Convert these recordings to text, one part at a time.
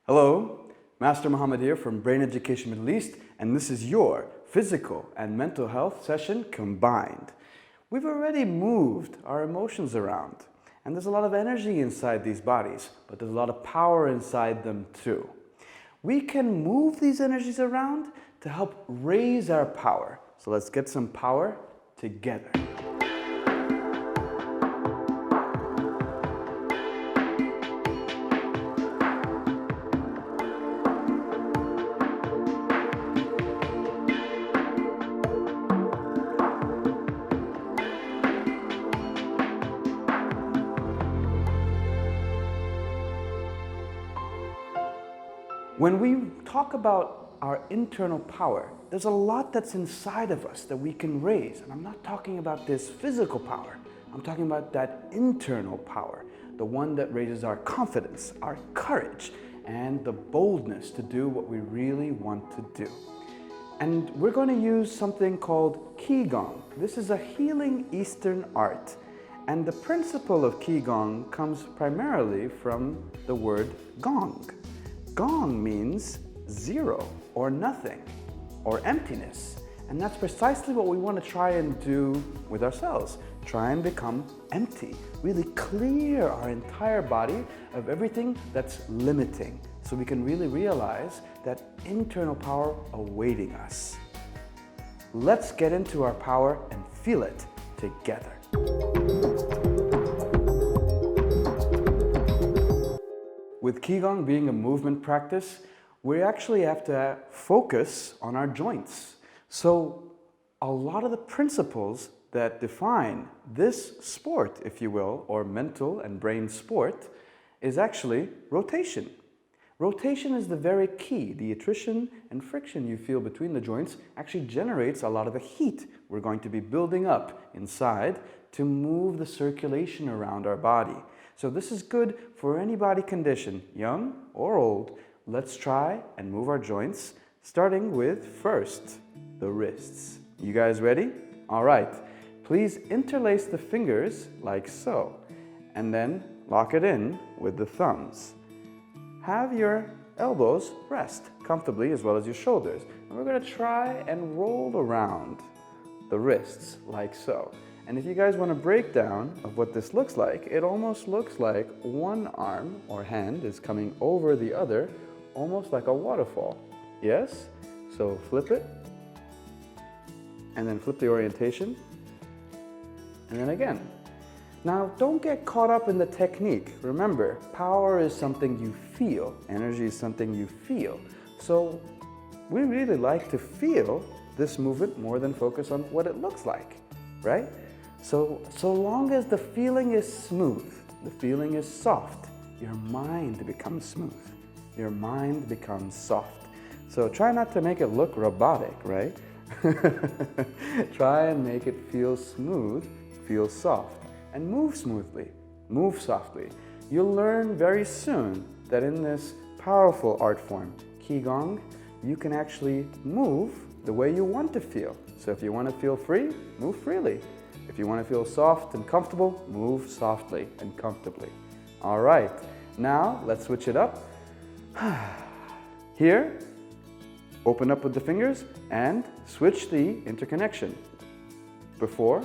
Hello, Master Muhammad here from Brain Education Middle East, and this is your physical and mental health session combined. We've already moved our emotions around, and there's a lot of energy inside these bodies, but there's a lot of power inside them too. We can move these energies around to help raise our power. So let's get some power together. When we talk about our internal power, there's a lot that's inside of us that we can raise. And I'm not talking about this physical power. I'm talking about that internal power, the one that raises our confidence, our courage, and the boldness to do what we really want to do. And we're going to use something called Ki Gong. This is a healing Eastern art. And the principle of Ki Gong comes primarily from the word gong. Gong means zero or nothing or emptiness. And that's precisely what we want to try and do with ourselves. Try and become empty, really clear our entire body of everything that's limiting, so we can really realize that internal power awaiting us. Let's get into our power and feel it together. With Ki Gong being a movement practice, we actually have to focus on our joints. So a lot of the principles that define this sport, if you will, or mental and brain sport, is actually rotation. Rotation is the very key. The attrition and friction you feel between the joints actually generates a lot of the heat we're going to be building up inside to move the circulation around our body. So this is good for any body condition, young or old. Let's try and move our joints, starting with first, the wrists. You guys ready? All right. Please interlace the fingers like so, and then lock it in with the thumbs. Have your elbows rest comfortably as well as your shoulders. And we're going to try and roll around the wrists like so. And if you guys want a breakdown of what this looks like, it almost looks like one arm or hand is coming over the other, almost like a waterfall. Yes? So flip it, and then flip the orientation, and then again. Now, don't get caught up in the technique. Remember, power is something you feel. Energy is something you feel. So we really like to feel this movement more than focus on what it looks like, right? So long as the feeling is smooth, the feeling is soft, your mind becomes smooth. Your mind becomes soft. So try not to make it look robotic, right? Try and make it feel smooth, feel soft, and move smoothly, move softly. You'll learn very soon that in this powerful art form, Ki Gong, you can actually move the way you want to feel. So if you want to feel free, move freely. If you want to feel soft and comfortable, move softly and comfortably. All right, now let's switch it up. Here, open up with the fingers and switch the interconnection. Before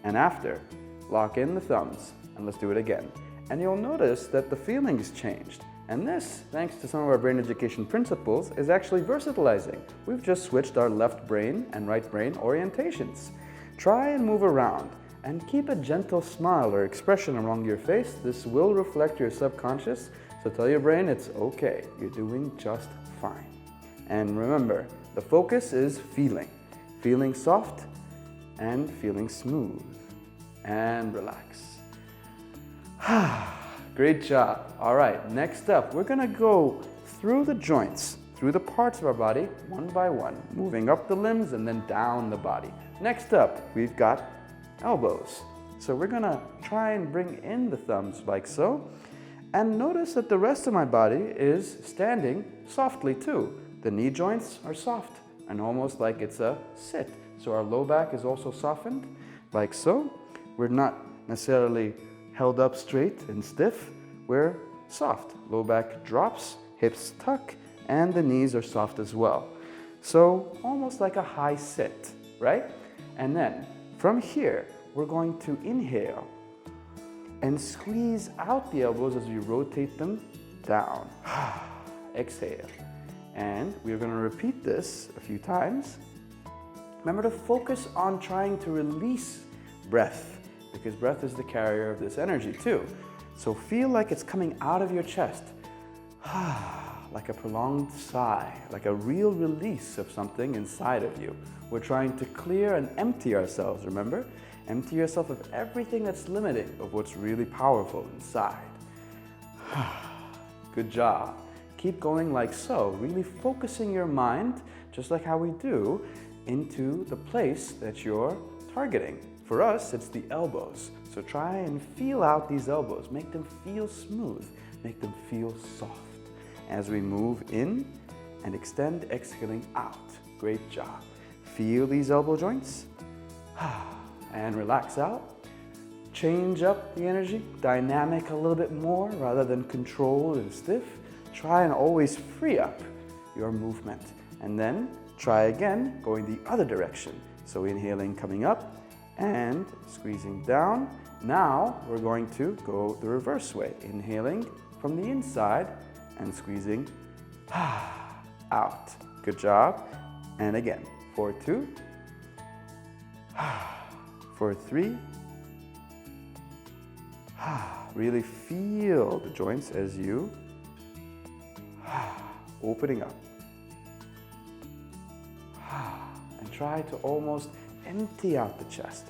and after, lock in the thumbs, and let's do it again. And you'll notice that the feeling's changed. And this, thanks to some of our brain education principles, is actually versatalizing. We've just switched our left brain and right brain orientations. Try and move around and keep a gentle smile or expression along your face. This will reflect your subconscious, so tell your brain it's okay, you're doing just fine. And remember, the focus is feeling. Feeling soft and feeling smooth. And relax. Great job. All right, next up, we're gonna go through the joints, through the parts of our body, one by one, moving up the limbs and then down the body. Next up, we've got elbows. So we're gonna try and bring in the thumbs like so. And notice that the rest of my body is standing softly too. The knee joints are soft and almost like it's a sit. So our low back is also softened like so. We're not necessarily held up straight and stiff. We're soft. Low back drops hips tuck, and the knees are soft as well. So almost like a high sit, right? And then from here, we're going to inhale and squeeze out the elbows as we rotate them down. Exhale. And we're going to repeat this a few times. Remember to focus on trying to release breath, because breath is the carrier of this energy too. So feel like it's coming out of your chest, like a prolonged sigh, like a real release of something inside of you. We're trying to clear and empty ourselves, remember? Empty yourself of everything that's limiting, of what's really powerful inside. Good job. Keep going like so, really focusing your mind, just like how we do, into the place that you're targeting. For us, it's the elbows. So try and feel out these elbows. Make them feel smooth. Make them feel soft. As we move in and extend, exhaling out. Great job. Feel these elbow joints. And relax out. Change up the energy. Dynamic a little bit more rather than controlled and stiff. Try and always free up your movement. And then try again, going the other direction. So inhaling, coming up and squeezing down. Now we're going to go the reverse way. Inhaling from the inside and squeezing out. Good job. And again, for 2, for 3. Really feel the joints as you opening up. And try to almost empty out the chest.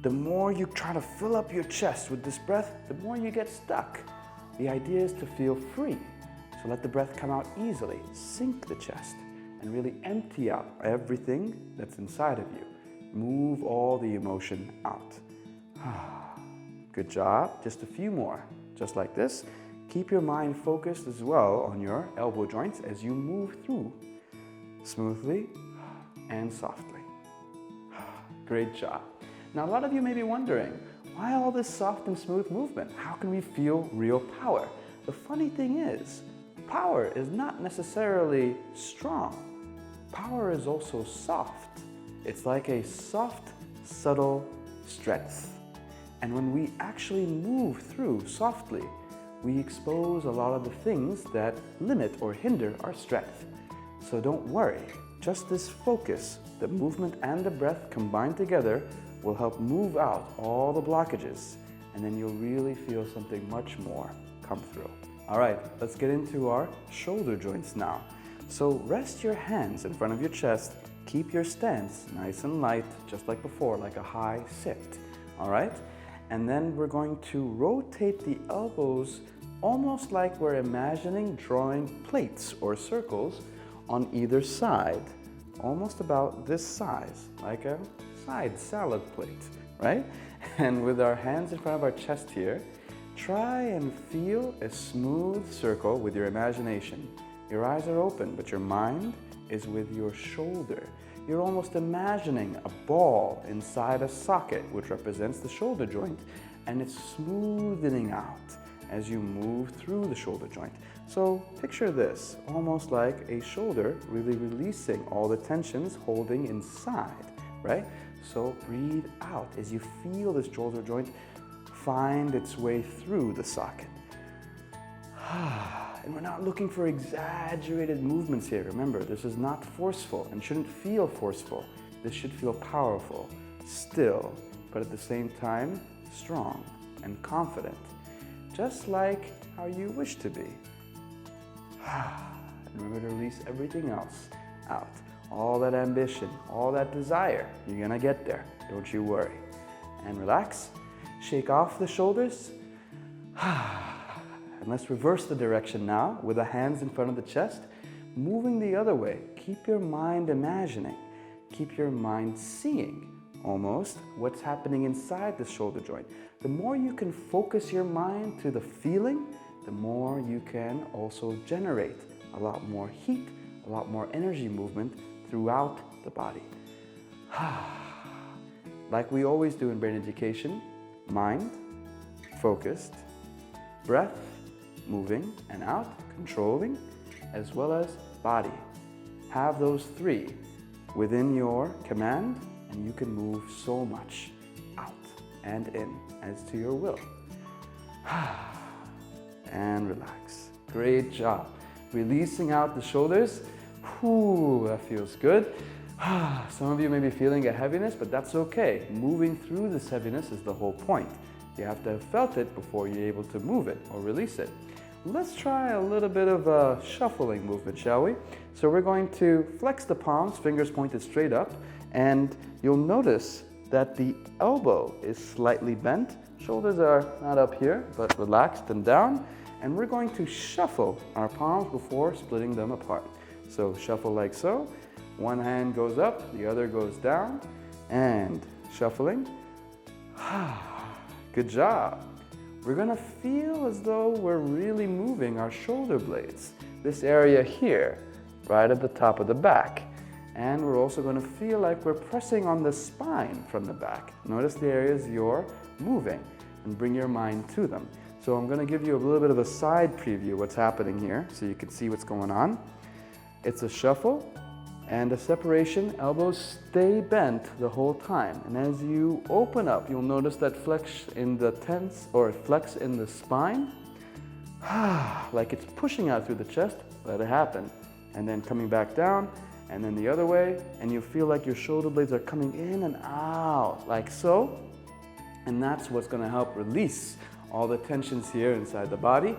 The more you try to fill up your chest with this breath, the more you get stuck. The idea is to feel free. So let the breath come out easily. Sink the chest and really empty out everything that's inside of you. Move all the emotion out. Good job. Just a few more. Just like this. Keep your mind focused as well on your elbow joints as you move through smoothly and softly. Great job. Now a lot of you may be wondering, why all this soft and smooth movement? How can we feel real power? The funny thing is, power is not necessarily strong. Power is also soft. It's like a soft, subtle strength. And when we actually move through softly, we expose a lot of the things that limit or hinder our strength. So don't worry, just this focus, the movement and the breath combined together will help move out all the blockages, and then you'll really feel something much more come through. All right, let's get into our shoulder joints now. So rest your hands in front of your chest, keep your stance nice and light, just like before, like a high sit, all right? And then we're going to rotate the elbows almost like we're imagining drawing plates or circles on either side, almost about this size, like a side salad plate, right? And with our hands in front of our chest here, try and feel a smooth circle with your imagination. Your eyes are open, but your mind is with your shoulder. You're almost imagining a ball inside a socket, which represents the shoulder joint, and it's smoothening out as you move through the shoulder joint. So picture this, almost like a shoulder really releasing all the tensions holding inside, right? So breathe out as you feel this shoulder joint find its way through the socket. And we're not looking for exaggerated movements here. Remember, this is not forceful and shouldn't feel forceful. This should feel powerful, still, but at the same time, strong and confident, just like how you wish to be. And remember to release everything else out. All that ambition, all that desire, you're gonna get there. Don't you worry. And relax, shake off the shoulders. And let's reverse the direction now with the hands in front of the chest, moving the other way. Keep your mind imagining, keep your mind seeing almost what's happening inside the shoulder joint. The more you can focus your mind to the feeling, the more you can also generate a lot more heat, a lot more energy movement throughout the body. Like we always do in brain education, mind, focused, breath, moving and out, controlling, as well as body. Have those three within your command, and you can move so much out and in as to your will. And relax. Great job. Releasing out the shoulders. Whew, that feels good. Some of you may be feeling a heaviness, but that's okay. Moving through this heaviness is the whole point. You have to have felt it before you're able to move it or release it. Let's try a little bit of a shuffling movement, shall we? So we're going to flex the palms, fingers pointed straight up, and you'll notice that the elbow is slightly bent. Shoulders are not up here, but relaxed and down. And we're going to shuffle our palms before splitting them apart. So shuffle like so. One hand goes up, the other goes down, and shuffling. Good job. We're gonna feel as though we're really moving our shoulder blades. This area here, right at the top of the back. And we're also gonna feel like we're pressing on the spine from the back. Notice the areas you're moving and bring your mind to them. So I'm gonna give you a little bit of a side preview of what's happening here so you can see what's going on. It's a shuffle and a separation. Elbows stay bent the whole time. And as you open up, you'll notice that flex in the tense or flex in the spine. Like it's pushing out through the chest, let it happen. And then coming back down, and then the other way, and you feel like your shoulder blades are coming in and out, like so. And that's what's gonna help release all the tensions here inside the body.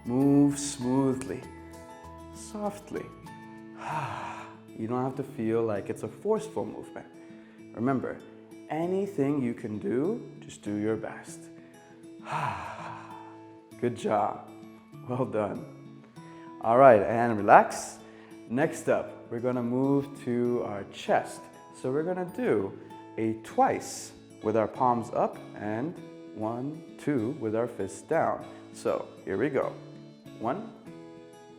Move smoothly, softly. You don't have to feel like it's a forceful movement. Remember, anything you can do, just do your best. Good job. Well done. All right, and relax. Next up, we're gonna move to our chest. So we're gonna do a twice with our palms up and 1, 2 with our fists down. So here we go. 1,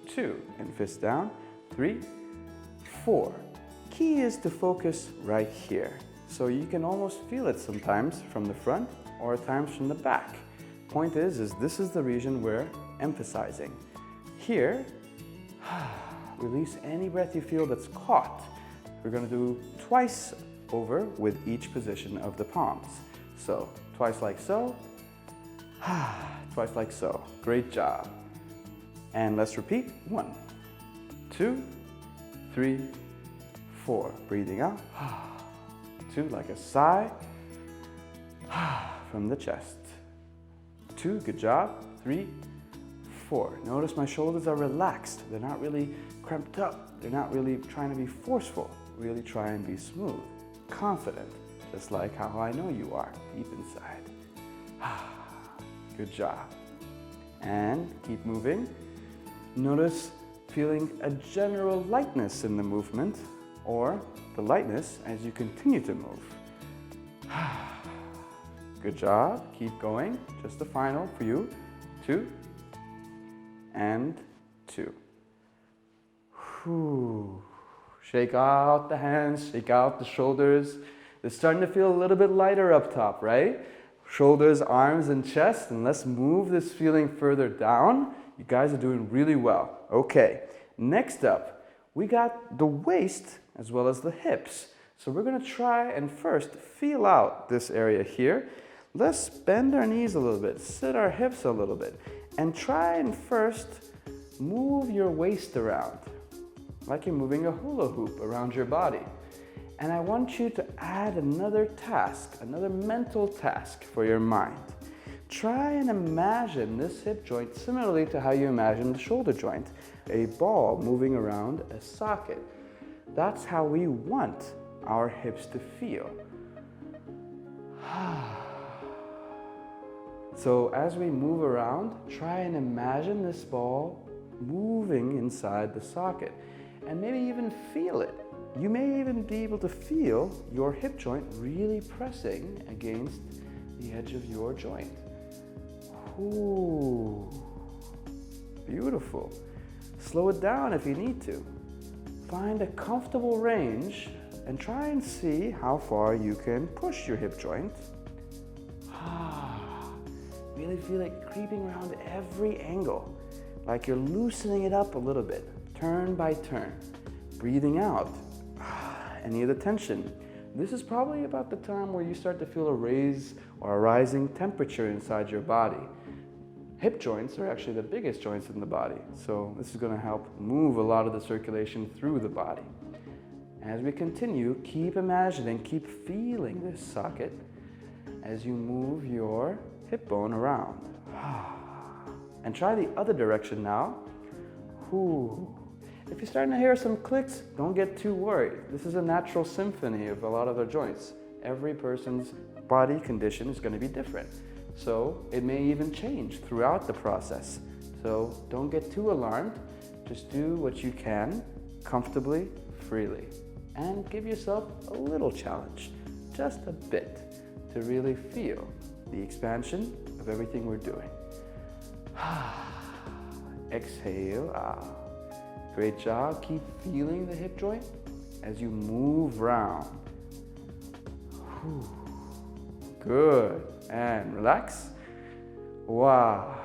2, and fists down. 3, 4. Key is to focus right here. So you can almost feel it sometimes from the front or at times from the back. Point is this is the region we're emphasizing. Here, release any breath you feel that's caught. We're going to do twice over with each position of the palms. So twice like so, twice like so. Great job. And let's repeat. 1, 2, 3, 4. Breathing out. 2, like a sigh from the chest. 2, good job. 3, 4. Notice my shoulders are relaxed. They're not really cramped up. They're not really trying to be forceful. Really try and be smooth, confident, just like how I know you are deep inside. Good job. And keep moving. Notice feeling a general lightness in the movement, or the lightness as you continue to move. Good job. Keep going. Just the final for you. 2 and 2. Whew. Shake out the hands, shake out the shoulders. It's starting to feel a little bit lighter up top, right? Shoulders, arms, and chest. And let's move this feeling further down. You guys are doing really well. Okay, next up, we got the waist as well as the hips. So we're gonna try and first feel out this area here. Let's bend our knees a little bit, sit our hips a little bit, and try and first move your waist around, like you're moving a hula hoop around your body. And I want you to add another task, another mental task for your mind. Try and imagine this hip joint similarly to how you imagine the shoulder joint, a ball moving around a socket. That's how we want our hips to feel. So as we move around, try and imagine this ball moving inside the socket and maybe even feel it. You may even be able to feel your hip joint really pressing against the edge of your joint. Ooh, beautiful. Slow it down if you need to. Find a comfortable range and try and see how far you can push your hip joint. Really feel it creeping around every angle, like you're loosening it up a little bit, turn by turn. Breathing out any of the tension. This is probably about the time where you start to feel a raise or a rising temperature inside your body. Hip joints are actually the biggest joints in the body, so this is going to help move a lot of the circulation through the body. As we continue, keep imagining, keep feeling this socket as you move your hip bone around. And try the other direction now. If you're starting to hear some clicks, don't get too worried. This is a natural symphony of a lot of their joints. Every person's body condition is going to be different. So it may even change throughout the process. So don't get too alarmed. Just do what you can, comfortably, freely. And give yourself a little challenge, just a bit, to really feel the expansion of everything we're doing. Exhale. Great job. Keep feeling the hip joint as you move round. Good. And relax. Wow.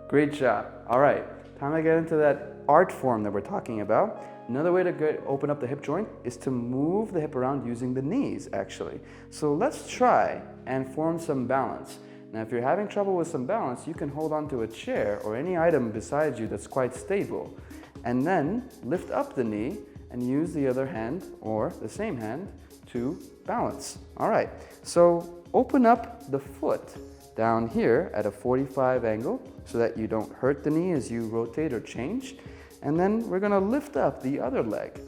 Great job. All right. Time to get into that art form that we're talking about. Another way to open up the hip joint is to move the hip around using the knees, actually. So let's try and form some balance. Now, if you're having trouble with some balance, you can hold onto a chair or any item beside you that's quite stable. And then lift up the knee and use the other hand or the same hand to balance. All right, so open up the foot down here at a 45 angle so that you don't hurt the knee as you rotate or change. And then we're gonna lift up the other leg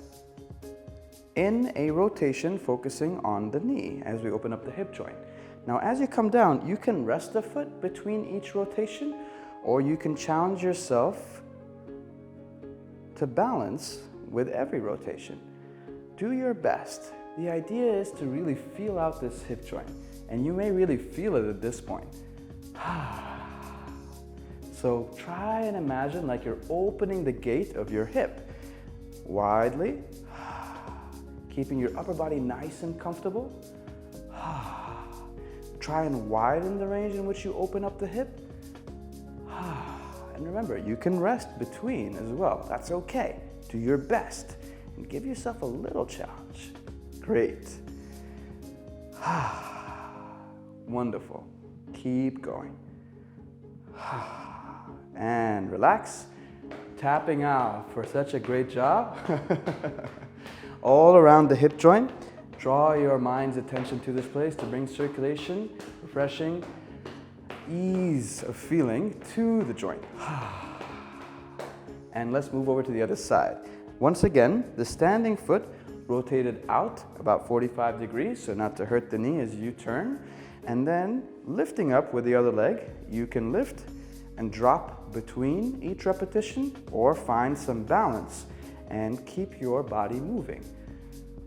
in a rotation focusing on the knee as we open up the hip joint. Now, as you come down, you can rest the foot between each rotation, or you can challenge yourself to balance with every rotation. Do your best. The idea is to really feel out this hip joint, and you may really feel it at this point. So try and imagine like you're opening the gate of your hip widely, keeping your upper body nice and comfortable. Try and widen the range in which you open up the hip. And remember, you can rest between as well. That's okay. Do your best and give yourself a little challenge. Great. Wonderful. Keep going. And relax. Tapping out for such a great job. All around the hip joint. Draw your mind's attention to this place to bring circulation, refreshing, ease of feeling to the joint. And let's move over to the other side. Once again, the standing foot rotated out about 45 degrees, so not to hurt the knee as you turn. And then lifting up with the other leg, you can lift and drop between each repetition or find some balance and keep your body moving.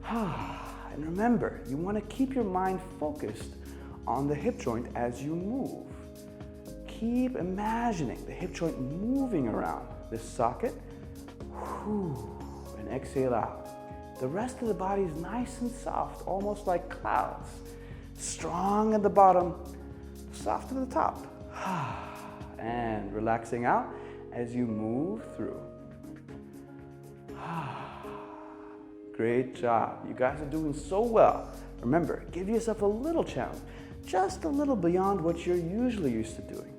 And remember, you want to keep your mind focused on the hip joint as you move. Keep imagining the hip joint moving around this socket. And exhale out. The rest of the body is nice and soft, almost like clouds. Strong at the bottom, soft at the top. And relaxing out as you move through. Great job. You guys are doing so well. Remember, give yourself a little challenge, just a little beyond what you're usually used to doing.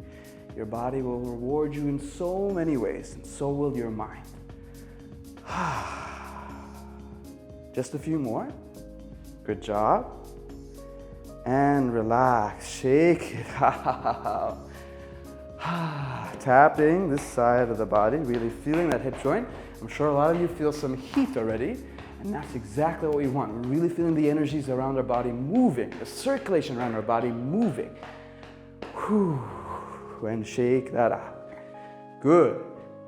Your body will reward you in so many ways, and so will your mind. Just a few more. Good job. And relax, shake it out. Tapping this side of the body, really feeling that hip joint. I'm sure a lot of you feel some heat already. And that's exactly what we want. We're really feeling the energies around our body moving, the circulation around our body moving. And shake that out. Good.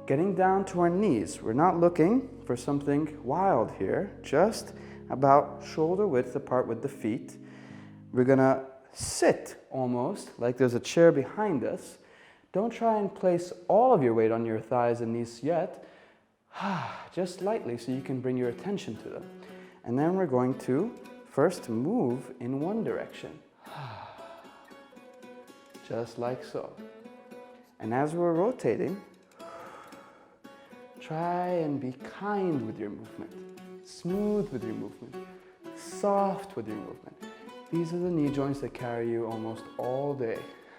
Getting down to our knees. We're not looking for something wild here, just about shoulder width apart with the feet. We're gonna sit almost like there's a chair behind us. Don't try and place all of your weight on your thighs and knees yet. Just lightly so you can bring your attention to them. And then we're going to first move in one direction. Just like so. And as we're rotating, Try and be kind with your movement, smooth with your movement, soft with your movement. These are the knee joints that carry you almost all day.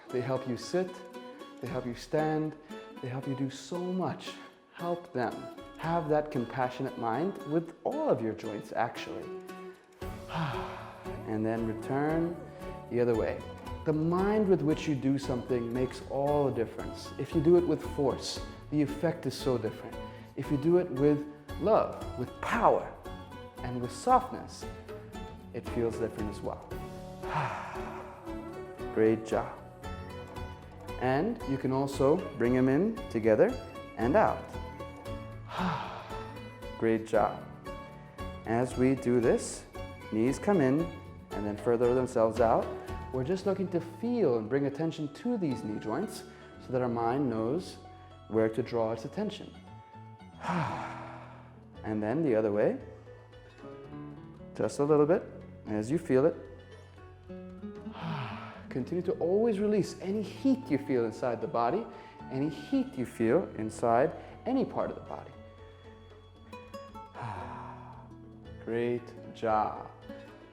They help you sit, they help you stand, they help you do so much. Help them. Have that compassionate mind with all of your joints, actually. And then return the other way. The mind with which you do something makes all the difference. If you do it with force, the effect is so different. If you do it with love, with power, and with softness, it feels different as well. Great job. And you can also bring them in together and out. Great job. As we do this, knees come in and then further themselves out. We're just looking to feel and bring attention to these knee joints so that our mind knows where to draw its attention. And then the other way, just a little bit as you feel it. Continue to always release any heat you feel inside the body, any heat you feel inside any part of the body. Great job.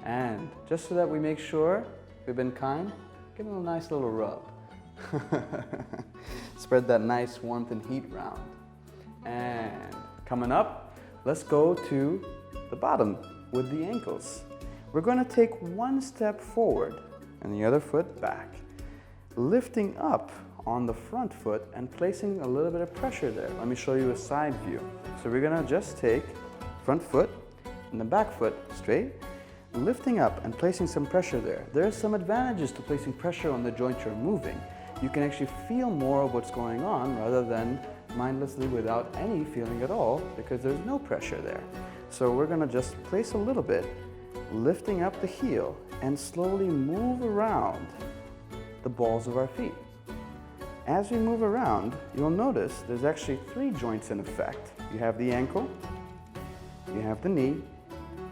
And just so that we make sure we've been kind, give them a nice little rub. Spread that nice warmth and heat round. And coming up, let's go to the bottom with the ankles. We're going to take one step forward and the other foot back, lifting up on the front foot and placing a little bit of pressure there. Let me show you a side view. So we're going to just take front foot and the back foot straight, lifting up and placing some pressure there. There are some advantages to placing pressure on the joint you're moving. You can actually feel more of what's going on rather than mindlessly without any feeling at all, because there's no pressure there. So we're going to just place a little bit, lifting up the heel and slowly move around the balls of our feet. As we move around, you'll notice there's actually three joints in effect. You have the ankle, you have the knee,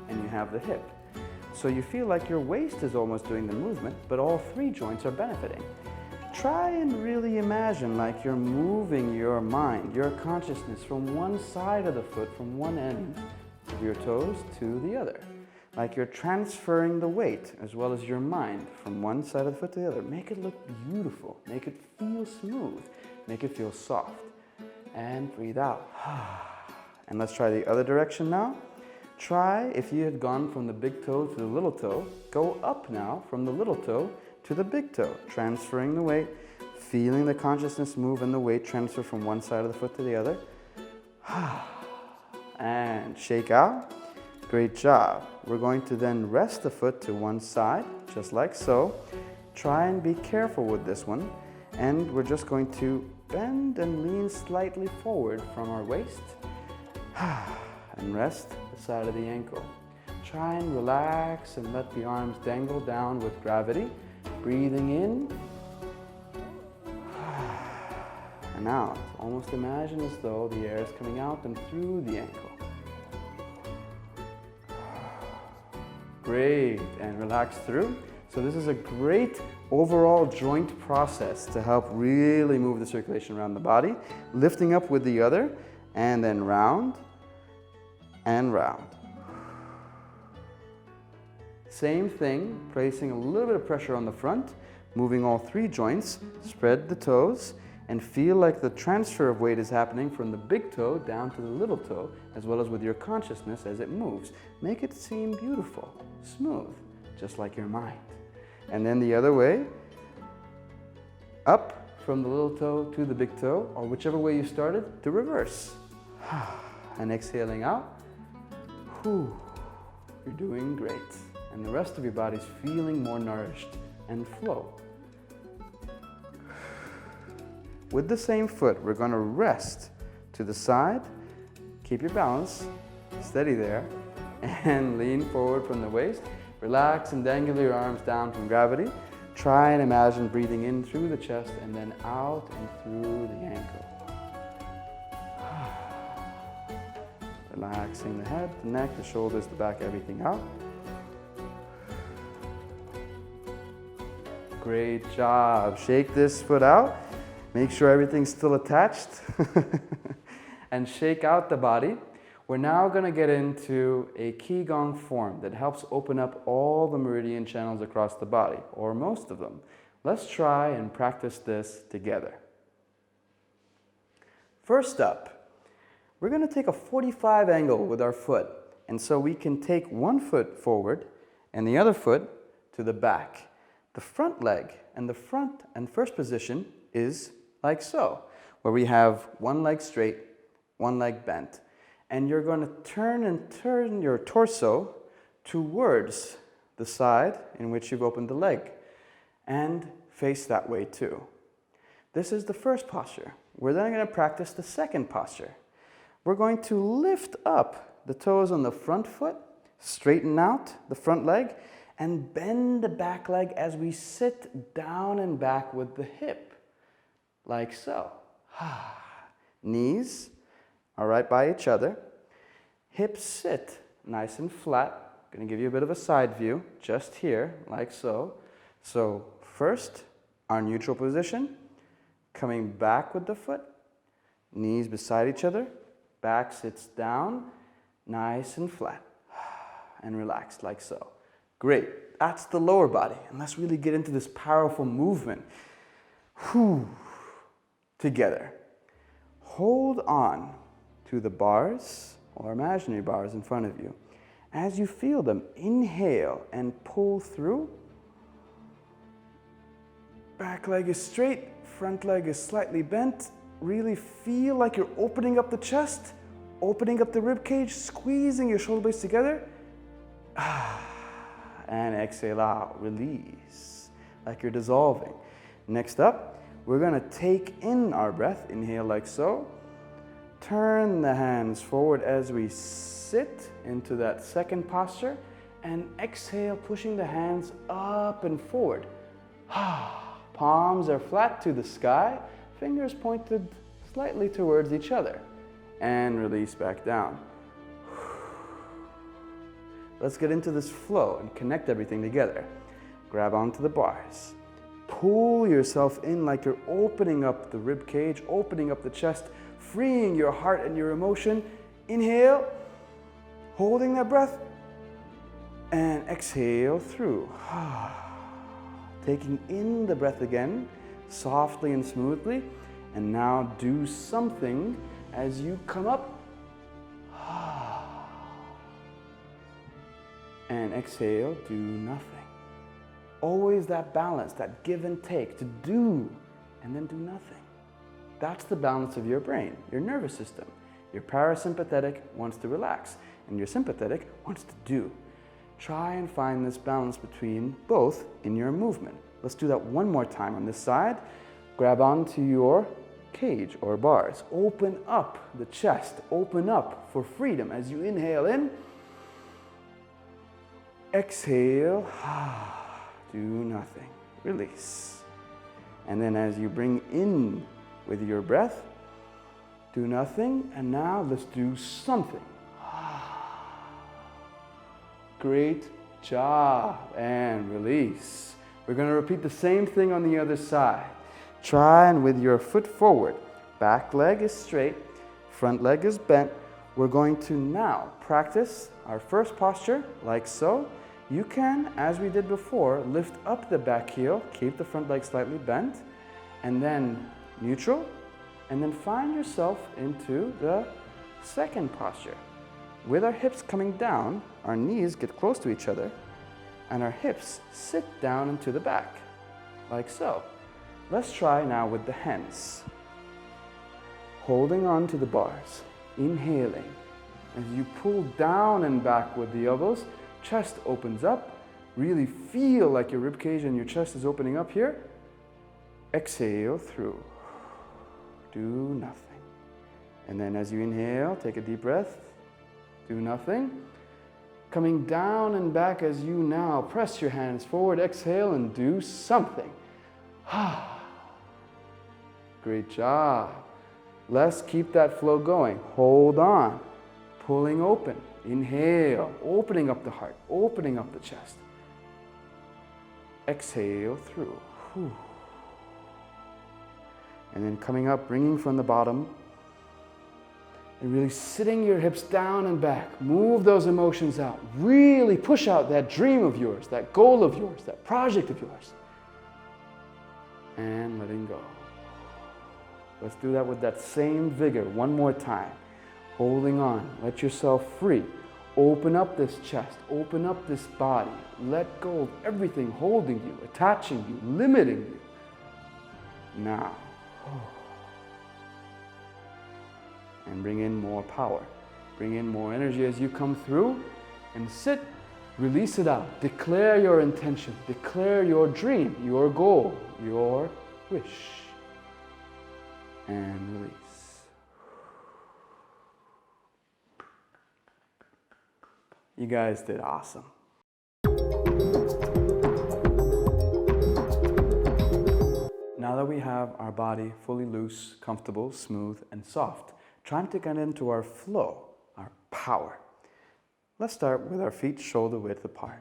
and you have the hip. So you feel like your waist is almost doing the movement, but all three joints are benefiting. Try and really imagine like you're moving your mind, your consciousness from one side of the foot, from one end of your toes to the other. Like you're transferring the weight as well as your mind from one side of the foot to the other. Make it look beautiful. Make it feel smooth. Make it feel soft. And breathe out. And let's try the other direction now. Try, if you had gone from the big toe to the little toe, go up now from the little toe to the big toe, transferring the weight, feeling the consciousness move and the weight transfer from one side of the foot to the other. And shake out. Great job. We're going to then rest the foot to one side, just like so. Try and be careful with this one. And we're just going to bend and lean slightly forward from our waist. And rest the side of the ankle. Try and relax and let the arms dangle down with gravity. Breathing in and out. Almost imagine as though the air is coming out and through the ankle. Great, and relax through. So this is a great overall joint process to help really move the circulation around the body. Lifting up with the other and then round and round. Same thing, placing a little bit of pressure on the front, moving all three joints, spread the toes, and feel like the transfer of weight is happening from the big toe down to the little toe, as well as with your consciousness as it moves. Make it seem beautiful, smooth, just like your mind. And then the other way, up from the little toe to the big toe, or whichever way you started, to reverse. And exhaling out. Whew, you're doing great. And the rest of your body's feeling more nourished and flow. With the same foot, we're going to rest to the side, keep your balance, steady there, and lean forward from the waist. Relax and dangle your arms down from gravity. Try and imagine breathing in through the chest and then out and through the ankle. Relaxing the head, the neck, the shoulders, the back, everything out. Great job. Shake this foot out. Make sure everything's still attached. and shake out the body. We're now going to get into a Ki Gong form that helps open up all the meridian channels across the body, or most of them. Let's try and practice this together. First up, we're going to take a 45 angle with our foot. And so we can take one foot forward and the other foot to the back. The front leg and the front and first position is like so, where we have one leg straight, one leg bent. And you're going to turn your torso towards the side in which you've opened the leg and face that way too. This is the first posture. We're then going to practice the second posture. We're going to lift up the toes on the front foot, straighten out the front leg, and bend the back leg as we sit down and back with the hip, like so. Knees are right by each other. Hips sit nice and flat. I'm going to give you a bit of a side view, just here, like so. So first, our neutral position, coming back with the foot, knees beside each other, back sits down, nice and flat, and relaxed, like so. Great, that's the lower body. And let's really get into this powerful movement. Together. Hold on to the bars or imaginary bars in front of you. As you feel them, inhale and pull through. Back leg is straight, front leg is slightly bent. Really feel like you're opening up the chest, opening up the rib cage, squeezing your shoulder blades together. And exhale out, release, like you're dissolving. Next up, we're gonna take in our breath, inhale like so. Turn the hands forward as we sit into that second posture, and exhale, pushing the hands up and forward. Palms are flat to the sky, fingers pointed slightly towards each other, and release back down. Let's get into this flow and connect everything together. Grab onto the bars. Pull yourself in like you're opening up the rib cage, opening up the chest, freeing your heart and your emotion. Inhale, holding that breath, and exhale through. Taking in the breath again, softly and smoothly, and now do something as you come up. And exhale, do nothing. Always that balance, that give and take, to do and then do nothing. That's the balance of your brain, your nervous system. Your parasympathetic wants to relax, and your sympathetic wants to do. Try and find this balance between both in your movement. Let's do that one more time on this side. Grab onto your cage or bars. Open up the chest, open up for freedom as you inhale in. Exhale, do nothing, release. And then as you bring in with your breath, do nothing, and now let's do something. Great job, and release. We're going to repeat the same thing on the other side. Try and with your foot forward, back leg is straight, front leg is bent. We're going to now practice our first posture like so. You can, as we did before, lift up the back heel, keep the front leg slightly bent, and then neutral, and then find yourself into the second posture. With our hips coming down, our knees get close to each other, and our hips sit down into the back, like so. Let's try now with the hands. Holding on to the bars, inhaling. As you pull down and back with the elbows, chest opens up. Really feel like your rib cage and your chest is opening up here. Exhale through. Do nothing. And then as you inhale, take a deep breath. Do nothing. Coming down and back as you now press your hands forward, exhale, and do something. Great job. Let's keep that flow going. Hold on. Pulling open. Inhale, opening up the heart, opening up the chest. Exhale through. And then coming up, bringing from the bottom. And really sitting your hips down and back. Move those emotions out. Really push out that dream of yours, that goal of yours, that project of yours. And letting go. Let's do that with that same vigor one more time. Holding on. Let yourself free. Open up this chest. Open up this body. Let go of everything holding you, attaching you, limiting you. Now. And bring in more power. Bring in more energy as you come through and sit. Release it out. Declare your intention. Declare your dream, your goal, your wish. And release. You guys did awesome. Now that we have our body fully loose, comfortable, smooth, and soft, time to get into our flow, our power. Let's start with our feet shoulder width apart.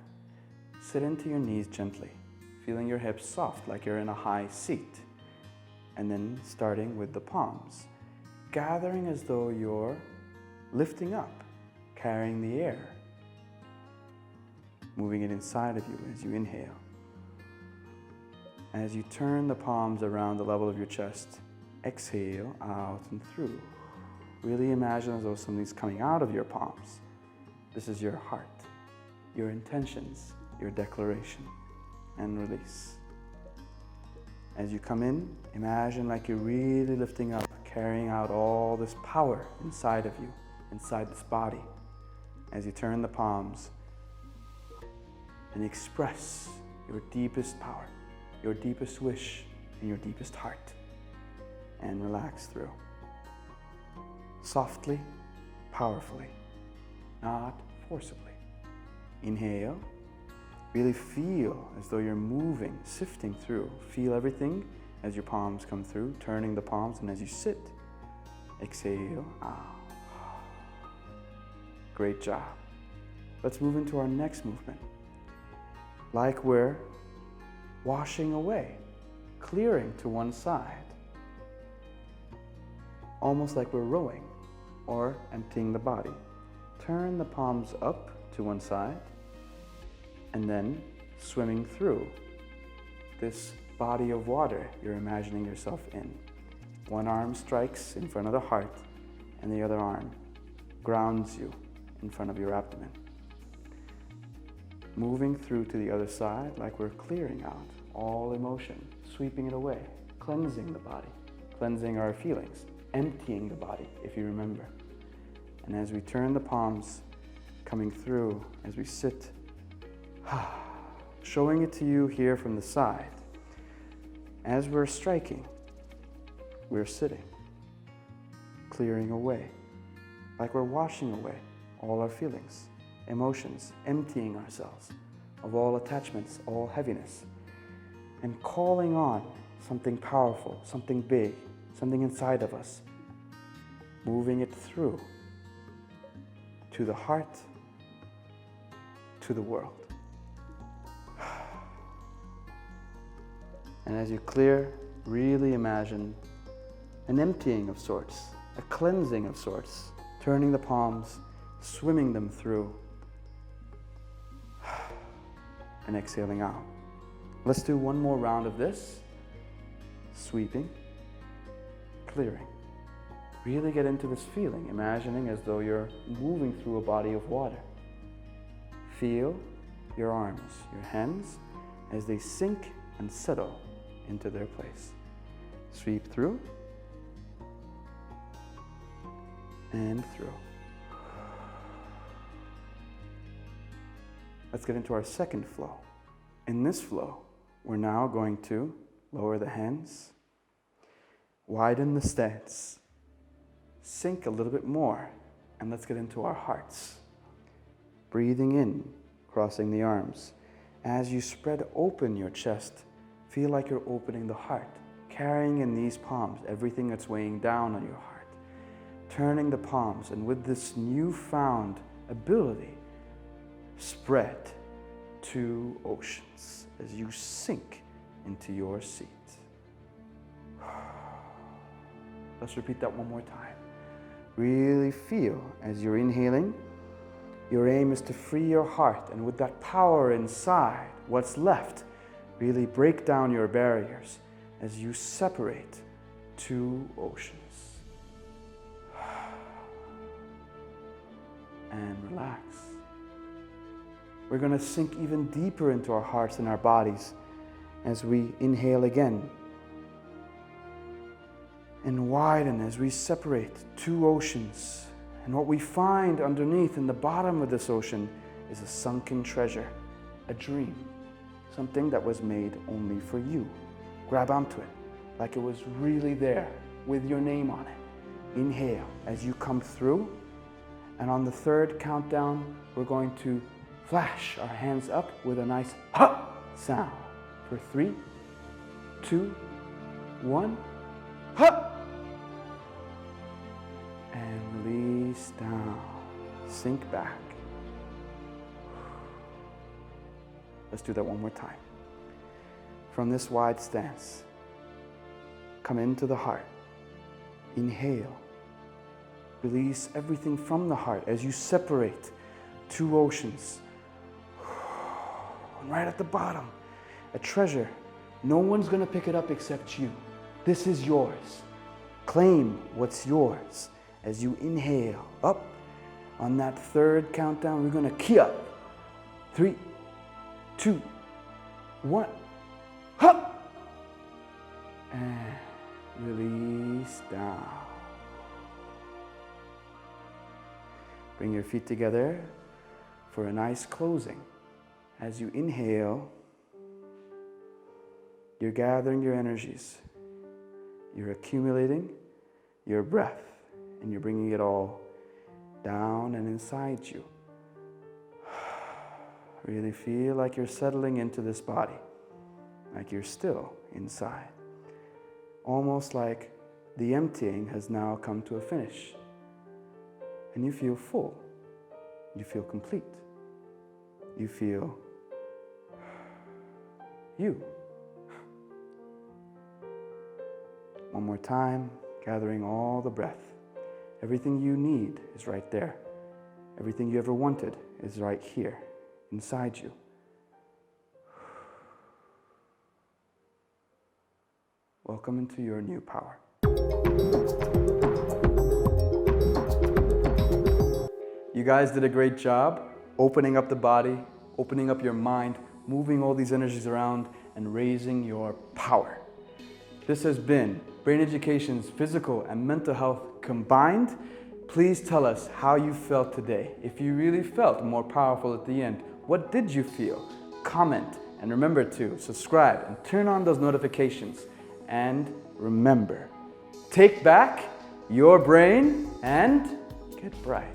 Sit into your knees gently, feeling your hips soft like you're in a high seat. And then starting with the palms, gathering as though you're lifting up, carrying the air, moving it inside of you as you inhale. As you turn the palms around the level of your chest, exhale out and through. Really imagine as though something's coming out of your palms. This is your heart, your intentions, your declaration, and release. As you come in, imagine like you're really lifting up, carrying out all this power inside of you, inside this body. As you turn the palms and express your deepest power, your deepest wish, and your deepest heart, and relax through. Softly, powerfully, not forcibly. Inhale. Really feel as though you're moving, sifting through. Feel everything as your palms come through, turning the palms, and as you sit, exhale out. Great job. Let's move into our next movement. Like we're washing away, clearing to one side. Almost like we're rowing or emptying the body. Turn the palms up to one side and then swimming through this body of water you're imagining yourself in. One arm strikes in front of the heart and the other arm grounds you in front of your abdomen. Moving through to the other side like we're clearing out all emotion, sweeping it away, cleansing the body, cleansing our feelings, emptying the body, if you remember. And as we turn the palms, coming through, as we sit, showing it to you here from the side. As we're striking, we're sitting, clearing away, like we're washing away all our feelings, emotions, emptying ourselves of all attachments, all heaviness, and calling on something powerful, something big, something inside of us, moving it through to the heart, to the world. And as you clear, really imagine an emptying of sorts, a cleansing of sorts, turning the palms, swimming them through, and exhaling out. Let's do one more round of this. Sweeping, clearing. Really get into this feeling, imagining as though you're moving through a body of water. Feel your arms, your hands, as they sink and settle into their place. Sweep through and through. Let's get into our second flow. In this flow, we're now going to lower the hands, widen the stance, sink a little bit more, and let's get into our hearts. Breathing in, crossing the arms. As you spread open your chest, feel like you're opening the heart, carrying in these palms everything that's weighing down on your heart. Turning the palms, and with this newfound ability, spread to oceans as you sink into your seat. Let's repeat that one more time. Really feel as you're inhaling, your aim is to free your heart, and with that power inside, what's left, really break down your barriers as you separate two oceans. And relax. We're going to sink even deeper into our hearts and our bodies as we inhale again. And widen as we separate two oceans. And what we find underneath in the bottom of this ocean is a sunken treasure, a dream, something that was made only for you. Grab onto it like it was really there with your name on it. Inhale as you come through, and on the third countdown, we're going to flash our hands up with a nice ha sound for 3, 2, 1, ha! And release down, sink back. Let's do that one more time. From this wide stance, come into the heart. Inhale. Release everything from the heart as you separate two oceans. And right at the bottom, a treasure. No one's going to pick it up except you. This is yours. Claim what's yours. As you inhale up, on that third countdown, we're going to key up. 3, 2, 1, hop! And release down. Bring your feet together for a nice closing. As you inhale, you're gathering your energies. You're accumulating your breath, and you're bringing it all down and inside you. Really feel like you're settling into this body, like you're still inside. Almost like the emptying has now come to a finish. And you feel full. You feel complete. You feel you. One more time, gathering all the breath. Everything you need is right there. Everything you ever wanted is right here, inside you. Welcome into your new power. You guys did a great job opening up the body, opening up your mind, moving all these energies around, and raising your power. This has been Brain Education's physical and mental health combined. Please tell us how you felt today. If you really felt more powerful at the end, what did you feel? Comment, and remember to subscribe and turn on those notifications. And remember, take back your brain and get bright.